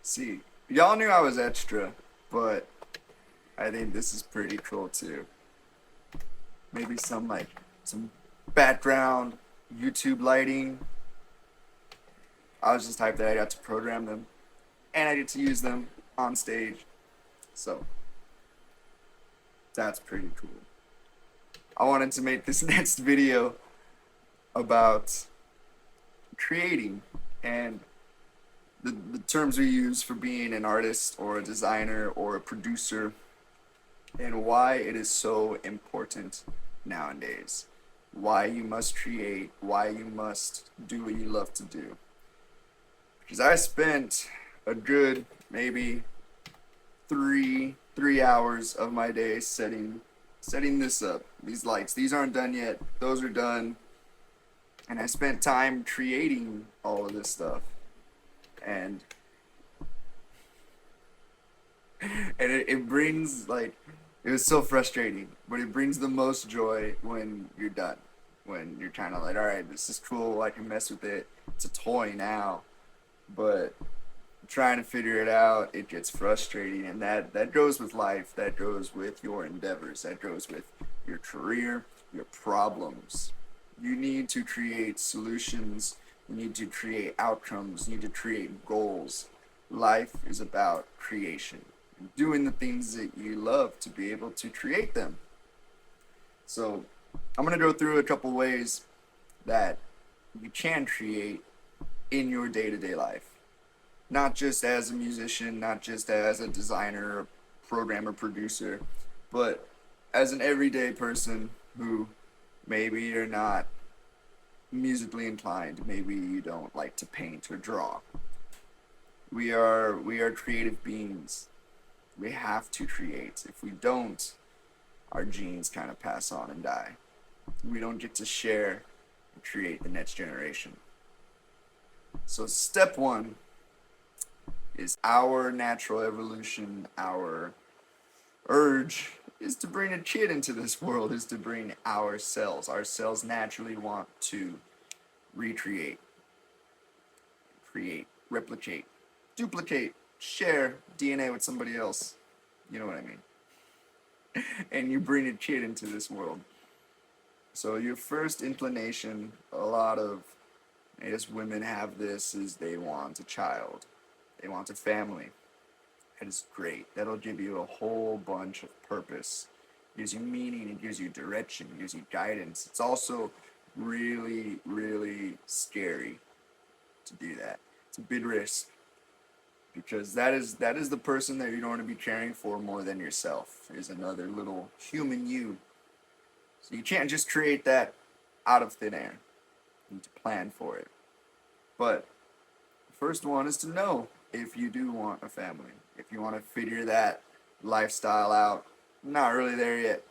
See, y'all knew I was extra, but I think this is pretty cool too. Maybe some background YouTube lighting. I was just hyped that I got to program them and I get to use them on stage. So that's pretty cool. I wanted to make this next video about creating and the terms we use for being an artist or a designer or a producer and why it is so important nowadays. Why you must create, why you must do what you love to do. Because I spent a good maybe three hours of my day setting this up. These lights. These aren't done yet. Those are done. And I spent time creating all of this stuff. And it brings like it was so frustrating, but it brings the most joy when you're done. When you're kind of like, all right, this is cool. I can mess with it. It's a toy now, but trying to figure it out, it gets frustrating, and that goes with life. That goes with your endeavors. That goes with your career, your problems. You need to create solutions. You need to create outcomes. You need to create goals. Life is about creation, doing the things that you love to be able to create them. So I'm going to go through a couple ways that you can create in your day-to-day life. Not just as a musician, not just as a designer, programmer, producer, but as an everyday person who maybe you're not musically inclined, maybe you don't like to paint or draw. We are creative beings. We have to create. If we don't, our genes kind of pass on and die. We don't get to share and create the next generation. So step one is our natural evolution, our urge is to bring a kid into this world, is to bring our cells. Our cells naturally want to recreate, create, replicate, duplicate, share DNA with somebody else. You know what I mean? And you bring a kid into this world. So your first inclination, a lot of I guess women have this, is they want a child. They want a family. That is great. That'll give you a whole bunch of purpose. It gives you meaning, it gives you direction, it gives you guidance. It's also really, really scary to do that. It's a big risk because that is the person that you're going to be caring for more than yourself. Is another little human you. So you can't just create that out of thin air. You need to plan for it. But the first one is to know if you do want a family, if you want to figure that lifestyle out. I'm not really there yet.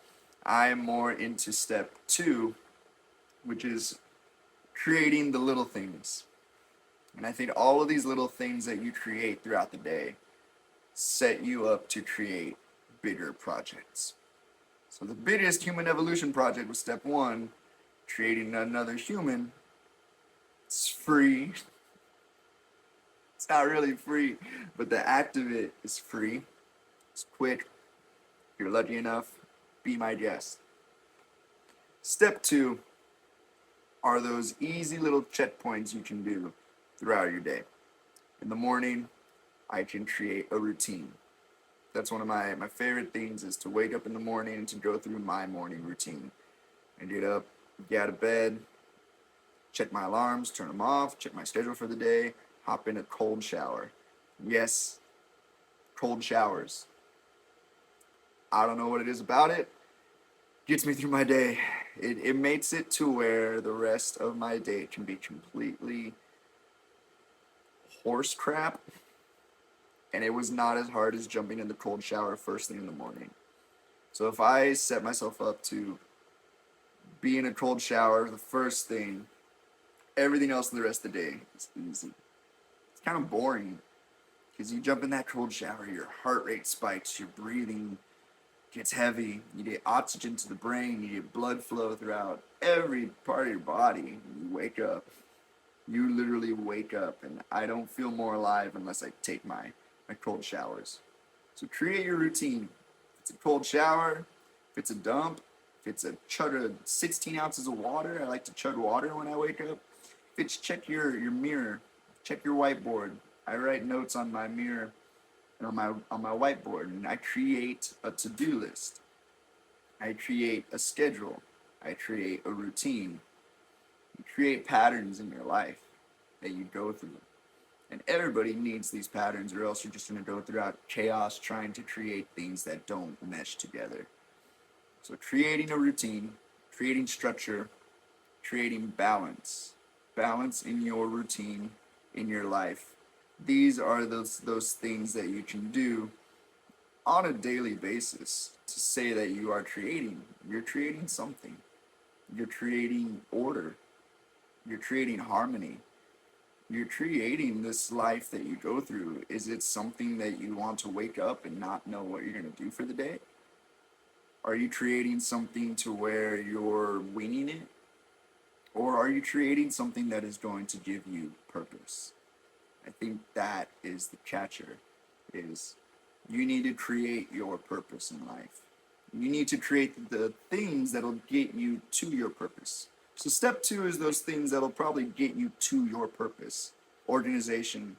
I am more into step two, which is creating the little things. And I think all of these little things that you create throughout the day set you up to create bigger projects. So the biggest human evolution project was step one, creating another human. It's free. It's not really free, but the act of it is free. It's quick. If you're lucky enough, be my guest. Step two are those easy little checkpoints you can do throughout your day. In the morning, I can create a routine. That's one of my favorite things, is to wake up in the morning and to go through my morning routine. I get up, get out of bed, check my alarms, turn them off, check my schedule for the day, hop in a cold shower. Yes, cold showers. I don't know what it is about it. Gets me through my day. It makes it to where the rest of my day can be completely horse crap. And it was not as hard as jumping in the cold shower first thing in the morning. So if I set myself up to be in a cold shower the first thing, everything else in the rest of the day is easy. It's kind of boring because you jump in that cold shower, your heart rate spikes, your breathing gets heavy, you get oxygen to the brain, you get blood flow throughout every part of your body. You wake up, You literally wake up, and I don't feel more alive unless I take my cold showers. So create your routine. If it's a cold shower, if it's a dump, if it's a chug of 16 ounces of water, I like to chug water when I wake up. If it's check your mirror, check your whiteboard. I write notes on my mirror and on my whiteboard, and I create a to-do list. I create a schedule. I create a routine. You create patterns in your life that you go through. And everybody needs these patterns, or else you're just going to go throughout chaos trying to create things that don't mesh together. So, creating a routine, creating structure, creating balance in your routine, in your life. These are those things that you can do on a daily basis to say that you are creating. You're creating something. You're creating order. You're creating harmony. You're creating this life that you go through. Is it something that you want to wake up and not know what you're going to do for the day? Are you creating something to where you're winging it? Or are you creating something that is going to give you purpose? I think that is the catcher, is you need to create your purpose in life. You need to create the things that'll get you to your purpose. So step 2 is those things that'll probably get you to your purpose. Organization,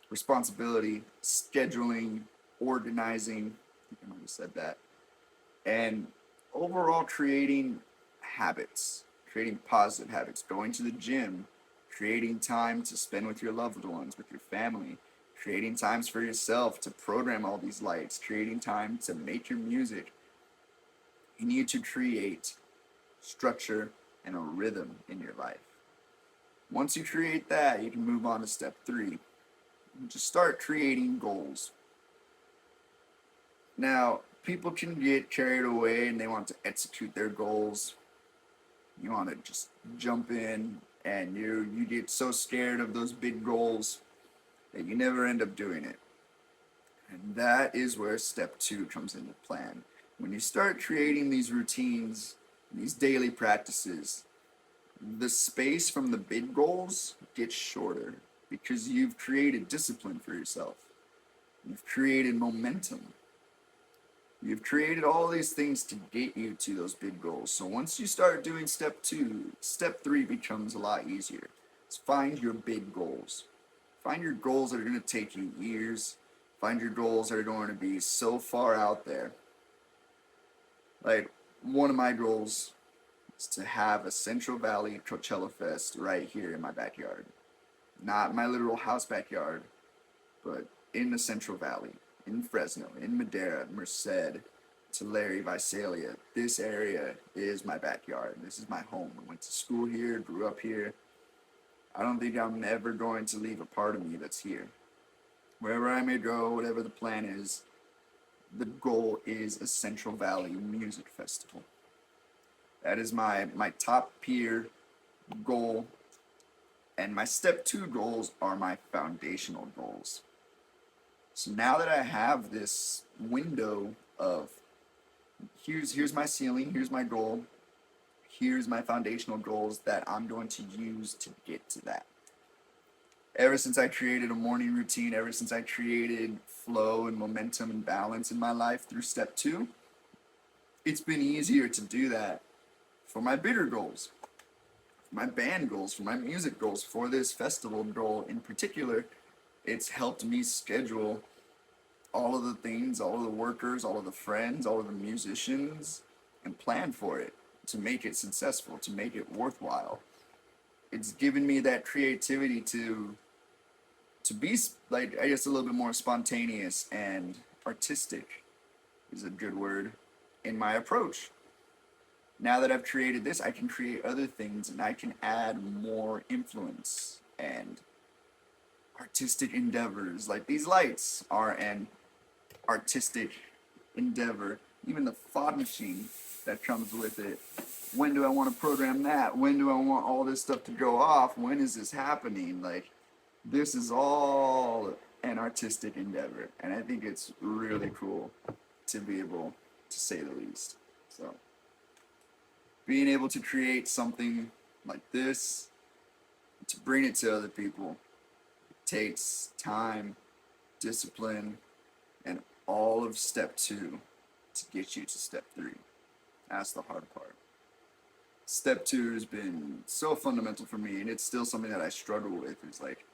responsibility, scheduling, organizing. I think I might have said that. And overall creating habits, creating positive habits, going to the gym, creating time to spend with your loved ones, with your family, creating times for yourself to program all these lights, creating time to make your music. You need to create structure and a rhythm in your life. Once you create that, you can move on to step 3. Just start creating goals. Now, people can get carried away and they want to execute their goals. You want to just jump in, and you get so scared of those big goals that you never end up doing it. And that is where step 2 comes into plan. When you start creating these routines, these daily practices, the space from the big goals gets shorter because you've created discipline for yourself. You've created momentum. You've created all these things to get you to those big goals. So once you start doing step 2, step 3 becomes a lot easier. It's find your big goals. Find your goals that are going to take you years. Find your goals that are going to be so far out there. Like, one of my goals is to have a Central Valley Coachella Fest right here in my backyard. Not my literal house backyard, but in the Central Valley, in Fresno, in Madera, Merced, Tulare, Visalia. This area is my backyard. This is my home. I went to school here, grew up here. I don't think I'm ever going to leave a part of me that's here. Wherever I may go, whatever the plan is, the goal is a Central Valley Music Festival. That is my top peer goal. And my step 2 goals are my foundational goals. So now that I have this window of here's my ceiling, here's my goal, here's my foundational goals that I'm going to use to get to that. Ever since I created a morning routine, ever since I created flow and momentum and balance in my life through step 2, it's been easier to do that for my bigger goals, for my band goals, for my music goals, for this festival goal in particular. It's helped me schedule all of the things, all of the workers, all of the friends, all of the musicians, and plan for it to make it successful, to make it worthwhile. It's given me that creativity to be, like, I guess, a little bit more spontaneous and artistic is a good word in my approach. Now that I've created this, I can create other things, and I can add more influence and artistic endeavors. Like, these lights are an artistic endeavor. Even the fog machine that comes with it. When do I want to program that? When do I want all this stuff to go off? When is this happening? Like, this is all an artistic endeavor, and I think it's really cool to be able to say the least. So, being able to create something like this, to bring it to other people takes time, discipline, and all of step 2 to get you to step 3. That's the hard part. Step 2 has been so fundamental for me, and it's still something that I struggle with, is like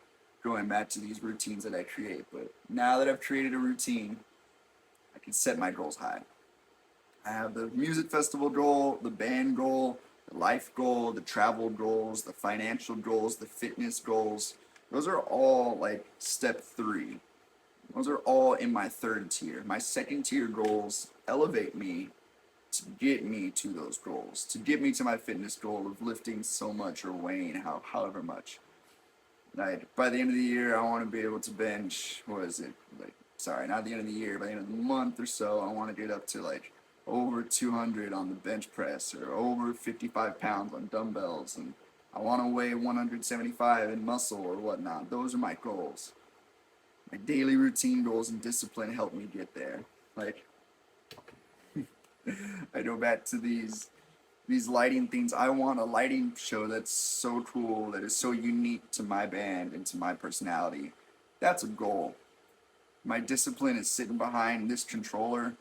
going back to these routines that I create. But now that I've created a routine, I can set my goals high. I have the music festival goal, the band goal, the life goal, the travel goals, the financial goals, the fitness goals. Those are all like step 3. Those are all in my third tier. My second tier goals elevate me to get me to those goals, to get me to my fitness goal of lifting so much or weighing however much. Like by the end of the year, I want to be able to bench. What is it? Like, sorry, not the end of the year. By the end of the month or so, I want to get up to like over 200 on the bench press or over 55 pounds on dumbbells, and I want to weigh 175 in muscle or whatnot. Those are my goals. My daily routine goals and discipline help me get there. Like, I go back to these lighting things. I want a lighting show that's so cool, that is so unique to my band and to my personality. That's a goal. My discipline is sitting behind this controller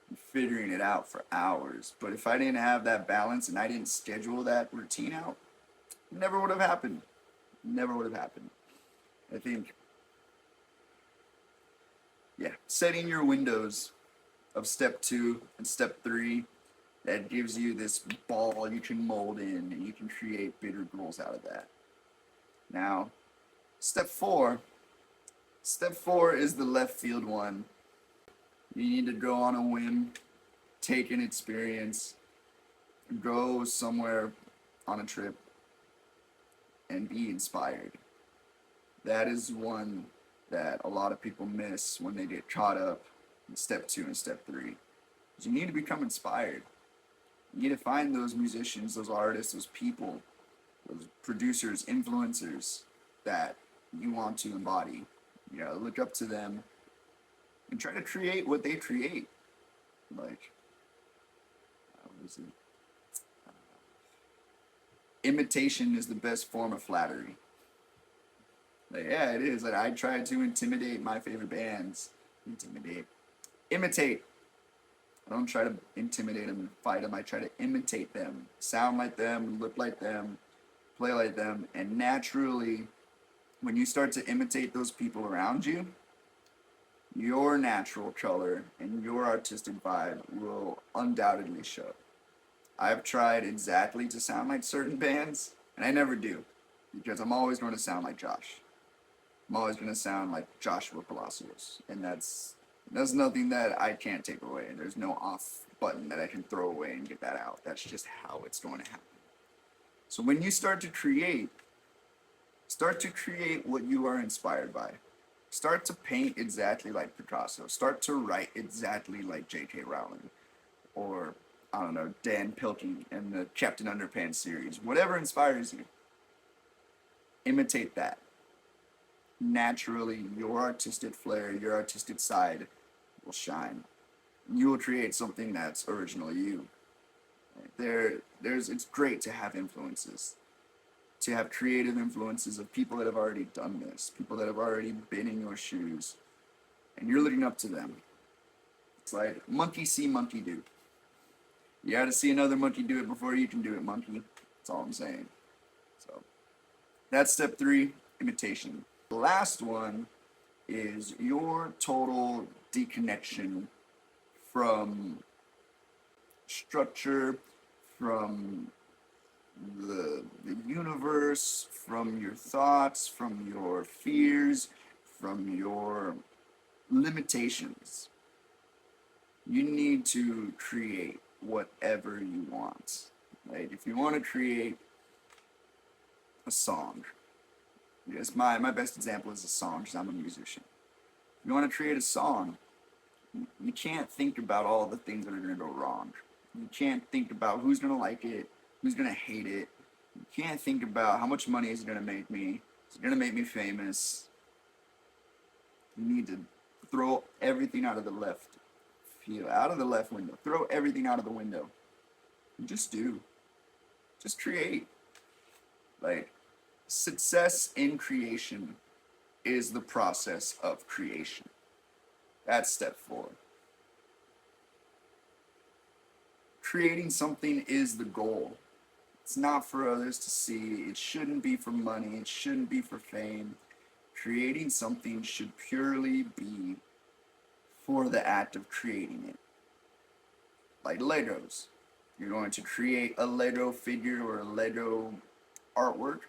and figuring it out for hours. But if I didn't have that balance and I didn't schedule that routine out, it never would have happened. Never would have happened. I think, yeah, setting your windows of step 2 and step 3, that gives you this ball you can mold in, and you can create bigger goals out of that. Now, step 4 is the left field one. You need to go on a whim, take an experience, go somewhere on a trip, and be inspired. That is one that a lot of people miss when they get caught up in step 2 and step 3. You need to become inspired. You need to find those musicians, those artists, those people, those producers, influencers that you want to embody. You know, look up to them and try to create what they create. Like, what is it? Imitation is the best form of flattery. Like, yeah, it is. Like, I try to intimidate my favorite bands. Imitate. I don't try to intimidate them and fight them. I try to imitate them, sound like them, look like them, play like them, and naturally, when you start to imitate those people around you, your natural color and your artistic vibe will undoubtedly show. I've tried exactly to sound like certain bands, and I never do, because I'm always going to sound like Josh. I'm always going to sound like Joshua Palacios, and that's nothing that I can't take away. There's no off button that I can throw away and get that out. That's just how it's going to happen. So when you start to create what you are inspired by. Start to paint exactly like Picasso. Start to write exactly like J.K. Rowling, or I don't know, Dan Pilkey in the Captain Underpants series. Whatever inspires you, imitate that. Naturally, your artistic flair, your artistic side will shine. You will create something that's originally you. It's great to have influences, to have creative influences of people that have already done this, people that have already been in your shoes, and you're looking up to them. It's like monkey see, monkey do. You gotta see another monkey do it before you can do it, monkey. That's all I'm saying. So that's step 3, imitation. The last one is your total deconnection from structure, from the universe, from your thoughts, from your fears, from your limitations. You need to create whatever you want. Like, if you want to create a song, yes, my best example is a song, because I'm a musician. If you want to create a song, you can't think about all the things that are going to go wrong. You can't think about who's going to like it, who's going to hate it. You can't think about how much money is it going to make me. Is it going to make me famous? You need to throw everything out of the left window. Throw everything out of the window. And just do. Just create. Like, Success in creation is the process of creation. That's step 4. Creating something is the goal. It's not for others to see. It shouldn't be for money. It shouldn't be for fame. Creating something should purely be for the act of creating it. Like Legos. You're going to create a Lego figure or a Lego artwork,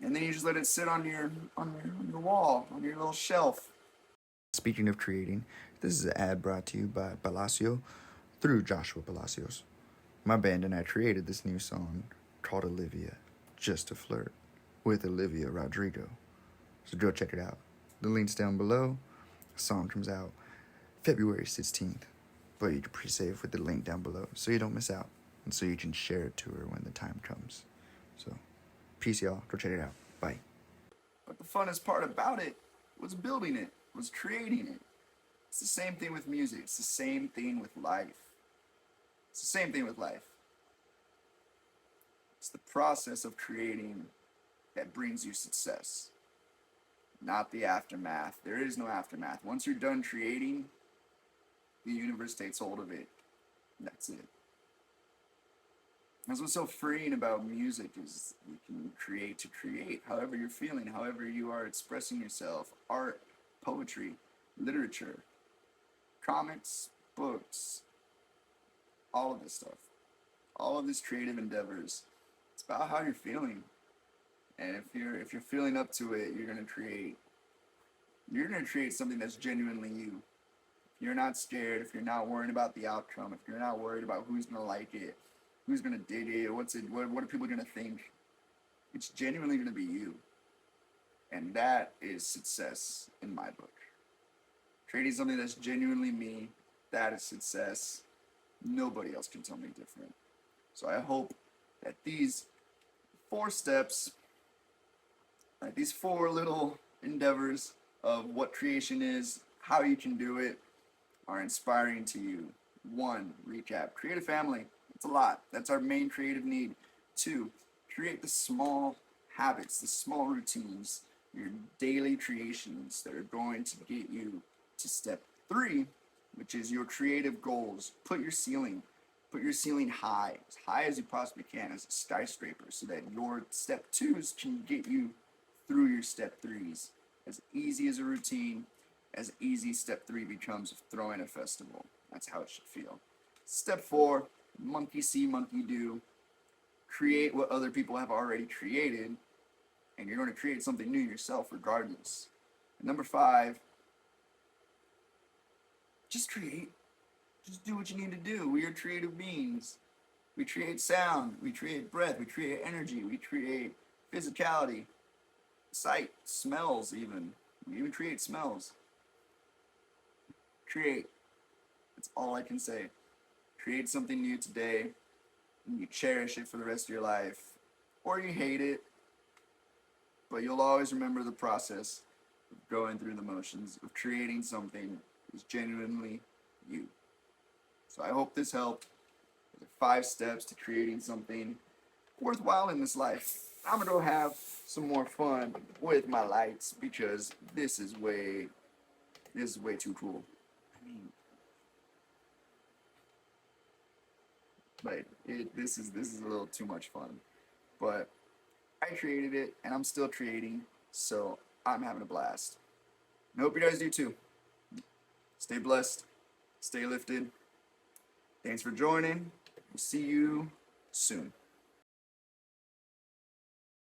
and then you just let it sit on your wall, on your little shelf. Speaking of creating, this is an ad brought to you by Palacio through Joshua Palacios. My band and I created this new song called Olivia, Just a Flirt, with Olivia Rodrigo. So go check it out. The link's down below. The song comes out February 16th, but you can pre-save with the link down below so you don't miss out, and so you can share it to her when the time comes. So, peace, y'all. Go check it out. Bye. But the funnest part about it was building it, was creating it. It's the same thing with music. It's the same thing with life. It's the same thing with life. It's the process of creating that brings you success, not the aftermath. There is no aftermath. Once you're done creating, the universe takes hold of it. And that's it. That's what's so freeing about music, is you can create to create however you're feeling, however you are expressing yourself. Art, poetry, literature, comics, books, all of this stuff. All of these creative endeavors. It's about how you're feeling. And if you're feeling up to it, you're gonna create something that's genuinely you. If you're not scared, if you're not worried about the outcome, if you're not worried about who's gonna like it, who's gonna dig it, what are people gonna think, it's genuinely gonna be you. And that is success in my book. Creating something that's genuinely me, that is success. Nobody else can tell me different. So I hope that these 4 steps, like these 4 little endeavors of what creation is, how you can do it, are inspiring to you. 1, recap. Create a family. It's a lot. That's our main creative need. 2, create the small habits, the small routines, your daily creations that are going to get you to step 3, which is your creative goals. Put your ceiling high as you possibly can, as a skyscraper, so that your step 2s can get you through your step 3s. As easy as a routine, as easy step 3 becomes of throwing a festival. That's how it should feel. Step 4, monkey see, monkey do. Create what other people have already created, and you're going to create something new yourself regardless. And number 5, just create. Just do what you need to do. We are creative beings. We create sound, we create breath, we create energy, we create physicality, sight, smells even. We even create smells. Create. That's all I can say. Create something new today, and you cherish it for the rest of your life. Or you hate it, but you'll always remember the process of going through the motions, of creating something that is genuinely you. So I hope this helped. There are 5 steps to creating something worthwhile in this life. I'm gonna go have some more fun with my lights because this is way too cool. I mean, like this is a little too much fun. But I created it and I'm still creating, so I'm having a blast. I hope you guys do too. Stay blessed, stay lifted. Thanks for joining. We'll see you soon.